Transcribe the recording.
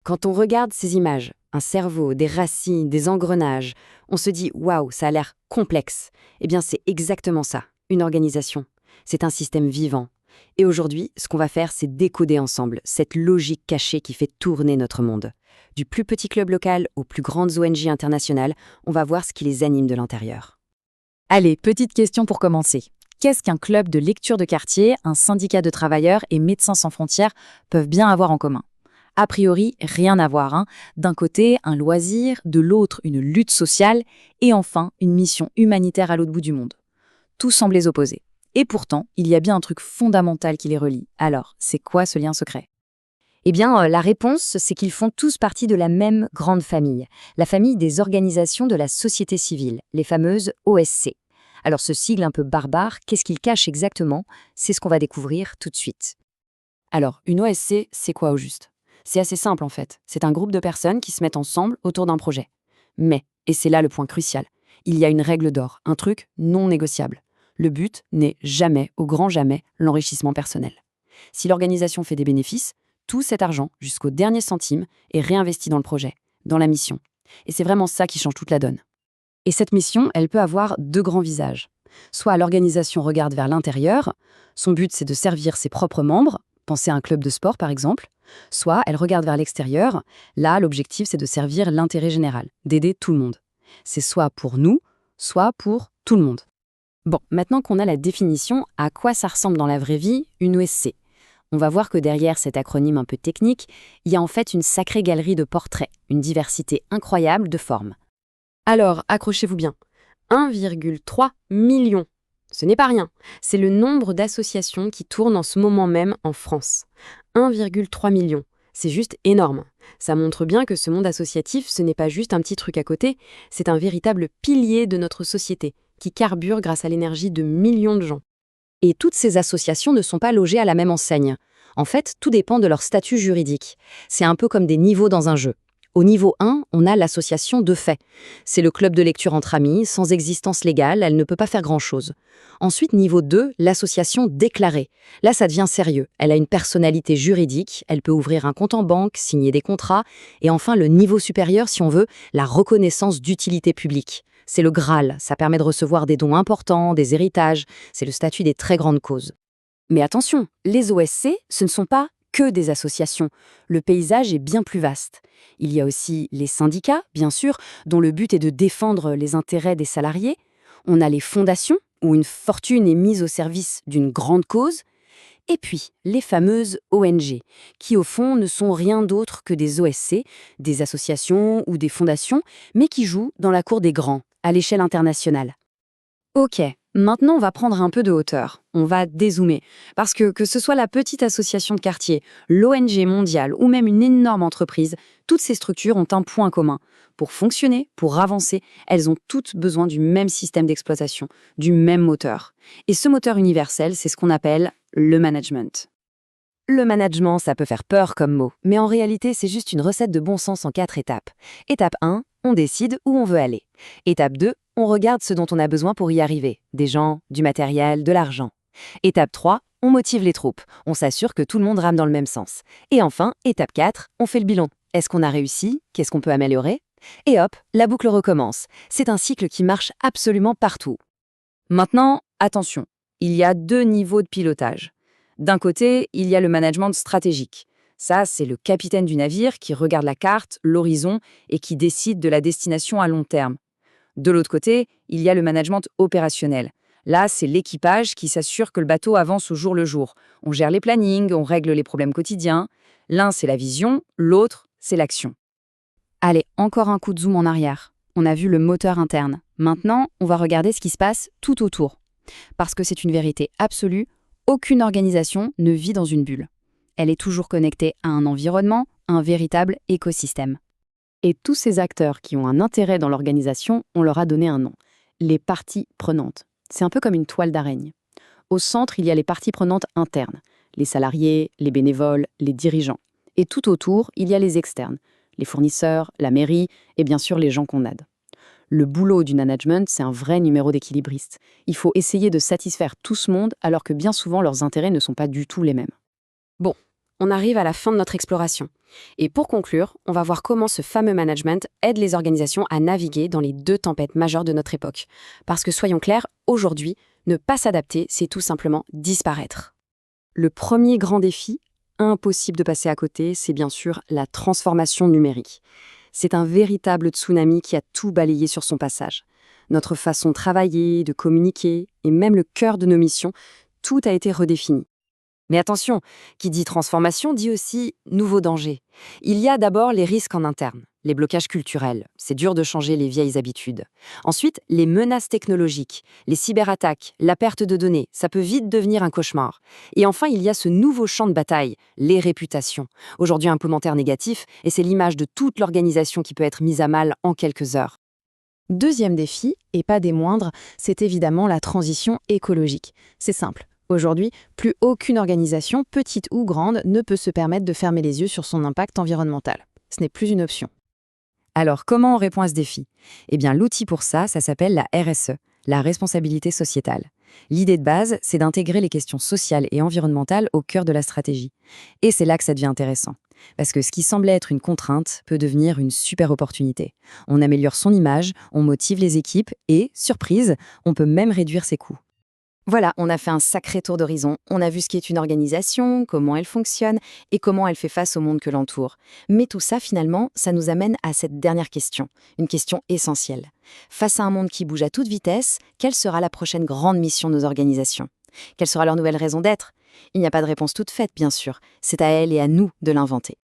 Quand on regarde ces images, un cerveau, des racines, des engrenages, on se dit « waouh, ça a l'air complexe ». Eh bien, c'est exactement ça, une organisation. C'est un système vivant. Et aujourd'hui, ce qu'on va faire, c'est décoder ensemble cette logique cachée qui fait tourner notre monde. Du plus petit club local aux plus grandes ONG internationales, on va voir ce qui les anime de l'intérieur. Allez, petite question pour commencer. Qu'est-ce qu'un club de lecture de quartier, un syndicat de travailleurs et Médecins sans frontières peuvent bien avoir en commun? A priori, rien à voir, hein. D'un côté, un loisir, de l'autre, une lutte sociale, et enfin, une mission humanitaire à l'autre bout du monde. Tout semble les opposer. Et pourtant, il y a bien un truc fondamental qui les relie. Alors, c'est quoi ce lien secret? Eh bien, la réponse, c'est qu'ils font tous partie de la même grande famille, la famille des organisations de la société civile, les fameuses OSC. Alors ce sigle un peu barbare, qu'est-ce qu'il cache exactement? C'est ce qu'on va découvrir tout de suite. Alors, une OSC, c'est quoi au juste? C'est assez simple en fait, c'est un groupe de personnes qui se mettent ensemble autour d'un projet. Mais, et c'est là le point crucial, il y a une règle d'or, un truc non négociable. Le but n'est jamais, au grand jamais, l'enrichissement personnel. Si l'organisation fait des bénéfices, tout cet argent, jusqu'au dernier centime, est réinvesti dans le projet, dans la mission. Et c'est vraiment ça qui change toute la donne. Et cette mission, elle peut avoir deux grands visages. Soit l'organisation regarde vers l'intérieur, son but c'est de servir ses propres membres, pensez à un club de sport par exemple, soit elle regarde vers l'extérieur, là l'objectif c'est de servir l'intérêt général, d'aider tout le monde. C'est soit pour nous, soit pour tout le monde. Bon, maintenant qu'on a la définition, à quoi ça ressemble dans la vraie vie, une OSC? On va voir que derrière cet acronyme un peu technique, il y a en fait une sacrée galerie de portraits, une diversité incroyable de formes. Alors, accrochez-vous bien, 1,3 million. Ce n'est pas rien, c'est le nombre d'associations qui tournent en ce moment même en France. 1,3 million, c'est juste énorme. Ça montre bien que ce monde associatif, ce n'est pas juste un petit truc à côté, c'est un véritable pilier de notre société, qui carbure grâce à l'énergie de millions de gens. Et toutes ces associations ne sont pas logées à la même enseigne. En fait, tout dépend de leur statut juridique. C'est un peu comme des niveaux dans un jeu. Au niveau 1, on a l'association de fait. C'est le club de lecture entre amis, sans existence légale, elle ne peut pas faire grand-chose. Ensuite, niveau 2, l'association déclarée. Là, ça devient sérieux. Elle a une personnalité juridique, elle peut ouvrir un compte en banque, signer des contrats. Et enfin, le niveau supérieur, si on veut, la reconnaissance d'utilité publique. C'est le Graal, ça permet de recevoir des dons importants, des héritages, c'est le statut des très grandes causes. Mais attention, les OSC, ce ne sont pas que des associations. Le paysage est bien plus vaste. Il y a aussi les syndicats, bien sûr, dont le but est de défendre les intérêts des salariés. On a les fondations, où une fortune est mise au service d'une grande cause. Et puis, les fameuses ONG, qui au fond ne sont rien d'autre que des OSC, des associations ou des fondations, mais qui jouent dans la cour des grands, à l'échelle internationale. Ok, maintenant on va prendre un peu de hauteur, on va dézoomer, parce que ce soit la petite association de quartier, l'ONG mondiale ou même une énorme entreprise, toutes ces structures ont un point commun. Pour fonctionner, pour avancer, elles ont toutes besoin du même système d'exploitation, du même moteur. Et ce moteur universel, c'est ce qu'on appelle le management. Le management, ça peut faire peur comme mot, mais en réalité, c'est juste une recette de bon sens en 4 étapes. Étape 1, on décide où on veut aller. Étape 2, on regarde ce dont on a besoin pour y arriver. Des gens, du matériel, de l'argent. Étape 3, on motive les troupes. On s'assure que tout le monde rame dans le même sens. Et enfin, étape 4, on fait le bilan. Est-ce qu'on a réussi? Qu'est-ce qu'on peut améliorer? Et hop, la boucle recommence. C'est un cycle qui marche absolument partout. Maintenant, attention, il y a 2 niveaux de pilotage. D'un côté, il y a le management stratégique. Ça, c'est le capitaine du navire qui regarde la carte, l'horizon et qui décide de la destination à long terme. De l'autre côté, il y a le management opérationnel. Là, c'est l'équipage qui s'assure que le bateau avance au jour le jour. On gère les plannings, on règle les problèmes quotidiens. L'un, c'est la vision, l'autre, c'est l'action. Allez, encore un coup de zoom en arrière. On a vu le moteur interne. Maintenant, on va regarder ce qui se passe tout autour. Parce que c'est une vérité absolue, aucune organisation ne vit dans une bulle. Elle est toujours connectée à un environnement, un véritable écosystème. Et tous ces acteurs qui ont un intérêt dans l'organisation, on leur a donné un nom. Les parties prenantes. C'est un peu comme une toile d'araignée. Au centre, il y a les parties prenantes internes. Les salariés, les bénévoles, les dirigeants. Et tout autour, il y a les externes. Les fournisseurs, la mairie et bien sûr les gens qu'on aide. Le boulot du management, c'est un vrai numéro d'équilibriste. Il faut essayer de satisfaire tout ce monde alors que bien souvent leurs intérêts ne sont pas du tout les mêmes. Bon, on arrive à la fin de notre exploration. Et pour conclure, on va voir comment ce fameux management aide les organisations à naviguer dans les deux tempêtes majeures de notre époque. Parce que soyons clairs, aujourd'hui, ne pas s'adapter, c'est tout simplement disparaître. Le premier grand défi, impossible de passer à côté, c'est bien sûr la transformation numérique. C'est un véritable tsunami qui a tout balayé sur son passage. Notre façon de travailler, de communiquer, et même le cœur de nos missions, tout a été redéfini. Mais attention, qui dit transformation dit aussi nouveaux dangers. Il y a d'abord les risques en interne, les blocages culturels, c'est dur de changer les vieilles habitudes. Ensuite, les menaces technologiques, les cyberattaques, la perte de données, ça peut vite devenir un cauchemar. Et enfin, il y a ce nouveau champ de bataille, les réputations. Aujourd'hui un commentaire négatif, et c'est l'image de toute l'organisation qui peut être mise à mal en quelques heures. Deuxième défi, et pas des moindres, c'est évidemment la transition écologique. C'est simple. Aujourd'hui, plus aucune organisation, petite ou grande, ne peut se permettre de fermer les yeux sur son impact environnemental. Ce n'est plus une option. Alors, comment on répond à ce défi? Eh bien, l'outil pour ça s'appelle la RSE, la responsabilité sociétale. L'idée de base, c'est d'intégrer les questions sociales et environnementales au cœur de la stratégie. Et c'est là que ça devient intéressant. Parce que ce qui semblait être une contrainte peut devenir une super opportunité. On améliore son image, on motive les équipes et, surprise, on peut même réduire ses coûts. Voilà, on a fait un sacré tour d'horizon. On a vu ce qu'est une organisation, comment elle fonctionne et comment elle fait face au monde que l'entoure. Mais tout ça, finalement, ça nous amène à cette dernière question, une question essentielle. Face à un monde qui bouge à toute vitesse, quelle sera la prochaine grande mission de nos organisations? Quelle sera leur nouvelle raison d'être? Il n'y a pas de réponse toute faite, bien sûr. C'est à elles et à nous de l'inventer.